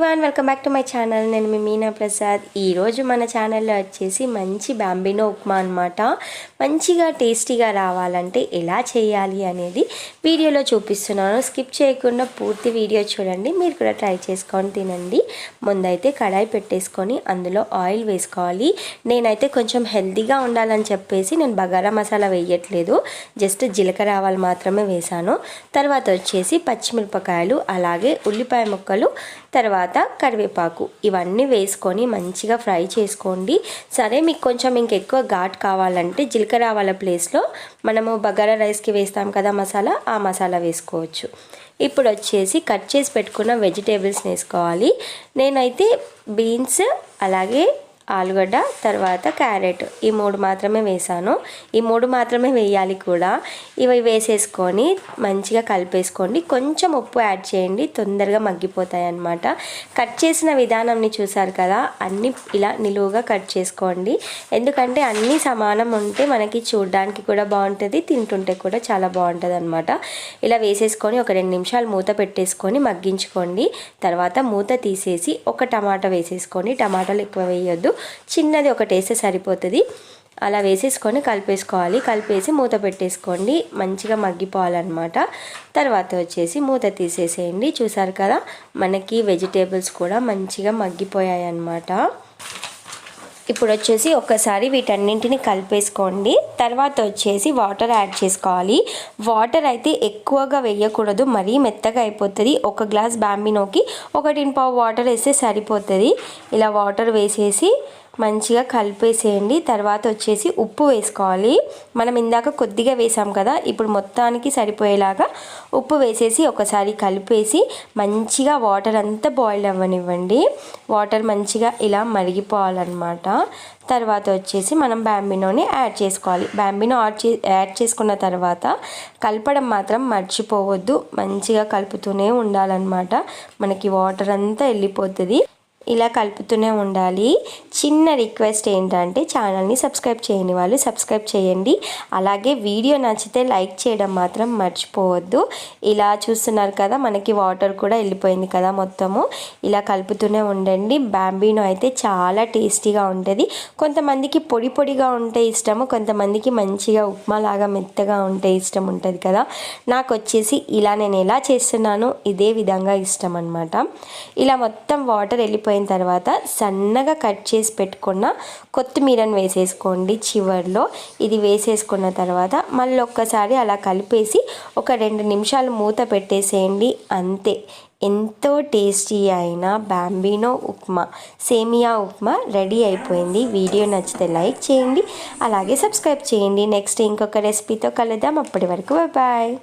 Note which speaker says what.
Speaker 1: Everyone welcome back to my channel. నేను మీ మీనా ప్రసాద్. ఈరోజు మన ఛానల్లో వచ్చేసి మంచి బాంబినో ఉప్మా అనమాట. మంచిగా టేస్టీగా రావాలంటే ఎలా చేయాలి అనేది వీడియోలో చూపిస్తున్నాను. స్కిప్ చేయకుండా పూర్తి వీడియో చూడండి. మీరు కూడా ట్రై చేసుకొని తినండి. ముందైతే కడాయి పెట్టేసుకొని అందులో ఆయిల్ వేసుకోవాలి. నేనైతే కొంచెం హెల్తీగా ఉండాలని చెప్పేసి నేను బగారా మసాలా వేయట్లేదు, జస్ట్ జీలకర్ర ఆవాలు మాత్రమే వేసాను. తర్వాత వచ్చేసి పచ్చిమిరపకాయలు, అలాగే ఉల్లిపాయ ముక్కలు, తర్వాత కరివేపాకు ఇవన్నీ వేసుకొని మంచిగా ఫ్రై చేసుకోండి. సరే, మీకు కొంచెం ఇంకెక్కువ ఘాట్ కావాలంటే జీలకర్ర ఆవాల ప్లేస్లో మనము బగారా రైస్కి వేస్తాం కదా మసాలా, ఆ మసాలా వేసుకోవచ్చు. ఇప్పుడు వచ్చేసి కట్ చేసి పెట్టుకున్న వెజిటేబుల్స్ వేసుకోవాలి. నేనైతే బీన్స్, అలాగే ఆలుగడ్డ, తర్వాత క్యారెట్, ఈ మూడు మాత్రమే వేసాను. ఈ మూడు మాత్రమే వేయాలి కూడా. ఇవి వేసేసుకొని మంచిగా కలిపేసుకోండి. కొంచెం ఉప్పు యాడ్ చేయండి, తొందరగా మగ్గిపోతాయి అన్నమాట. కట్ చేసిన విధానంని చూసారు కదా, అన్నీ ఇలా నిలువుగా కట్ చేసుకోండి. ఎందుకంటే అన్నీ సమానం ఉంటే మనకి చూడడానికి కూడా బాగుంటుంది, తింటుంటే కూడా చాలా బాగుంటుంది అనమాట. ఇలా వేసేసుకొని ఒక 2 నిమిషాలు మూత పెట్టేసుకొని మగ్గించుకోండి. తర్వాత మూత తీసేసి ఒక టమాటా వేసేసుకోండి. టమాటాలు ఎక్కువ వేయొద్దు, చిన్నది ఒకటి వేస్తే సరిపోతుంది. అలా వేసేసుకొని కలిపేసుకోవాలి. కలిపేసి మూత పెట్టేసుకోండి, మంచిగా మగ్గిపోవాలన్నమాట. తర్వాత వచ్చేసి మూత తీసేసేయండి. చూసారు కదా, మనకి వెజిటేబుల్స్ కూడా మంచిగా మగ్గిపోయాయి అన్నమాట. ఇప్పుడు వచ్చేసి ఒక్కసారి వీటన్నింటిని కలిపేసుకోండి. తర్వాత వచ్చేసి వాటర్ యాడ్ చేసుకోవాలి. వాటర్ అయితే ఎక్కువగా వేయకూడదు, మరీ మెత్తగా అయిపోతుంది. 1 గ్లాస్ బాంబినోకి 1.5 వాటర్ వేస్తే సరిపోతుంది. ఇలా వాటర్ వేసేసి మంచిగా కలిపేసేయండి. తర్వాత వచ్చేసి ఉప్పు వేసుకోవాలి. మనం ఇందాక కొద్దిగా వేసాం కదా, ఇప్పుడు మొత్తానికి సరిపోయేలాగా ఉప్పు వేసేసి ఒకసారి కలిపేసి మంచిగా వాటర్ అంతా బాయిల్ అవ్వనివ్వండి. వాటర్ మంచిగా ఇలా మరిగిపోవాలన్నమాట. తర్వాత వచ్చేసి మనం బాంబినోని యాడ్ చేసుకోవాలి. బాంబినో యాడ్ చేసుకున్న తర్వాత కలపడం మాత్రం మర్చిపోవద్దు. మంచిగా కలుపుతూనే ఉండాలన్నమాట. మనకి వాటర్ అంతా వెళ్ళిపోతుంది. ఇలా కలుపుతూనే ఉండాలి. చిన్న రిక్వెస్ట్ ఏంటంటే ఛానల్ని సబ్స్క్రైబ్ చేయని వాళ్ళు సబ్స్క్రైబ్ చేయండి. అలాగే వీడియో నచ్చితే లైక్ చేయడం మాత్రం మర్చిపోవద్దు. ఇలా చూస్తున్నారు కదా, మనకి వాటర్ కూడా వెళ్ళిపోయింది కదా మొత్తము. ఇలా కలుపుతూనే ఉండండి. బాంబినో అయితే చాలా టేస్టీగా ఉంటుంది. కొంతమందికి పొడి పొడిగా ఉంటే ఇష్టము, కొంతమందికి మంచిగా ఉప్మా లాగా మెత్తగా ఉంటే ఇష్టం ఉంటుంది కదా. నాకు వచ్చేసి ఇలా నేను ఎలా చేస్తున్నానో ఇదే విధంగా ఇష్టం అనమాట. ఇలా మొత్తం వాటర్ వెళ్ళిపోయిన తర్వాత సన్నగా కట్ చేసి పెట్టుకున్న కొత్తిమీరను వేసేసుకోండి చివర్లో. ఇది వేసేసుకున్న తర్వాత మళ్ళీ ఒక్కసారి అలా కలిపేసి ఒక 2 నిమిషాలు మూత పెట్టేసేయండి. అంతే, ఎంతో టేస్టీ అయిన బాంబినో ఉప్మా, సేమియా ఉప్మా రెడీ అయిపోయింది. వీడియో నచ్చితే లైక్ చేయండి, అలాగే సబ్స్క్రైబ్ చేయండి. నెక్స్ట్ ఇంకొక రెసిపీతో కలుద్దాం. అప్పటి వరకు బాయ్.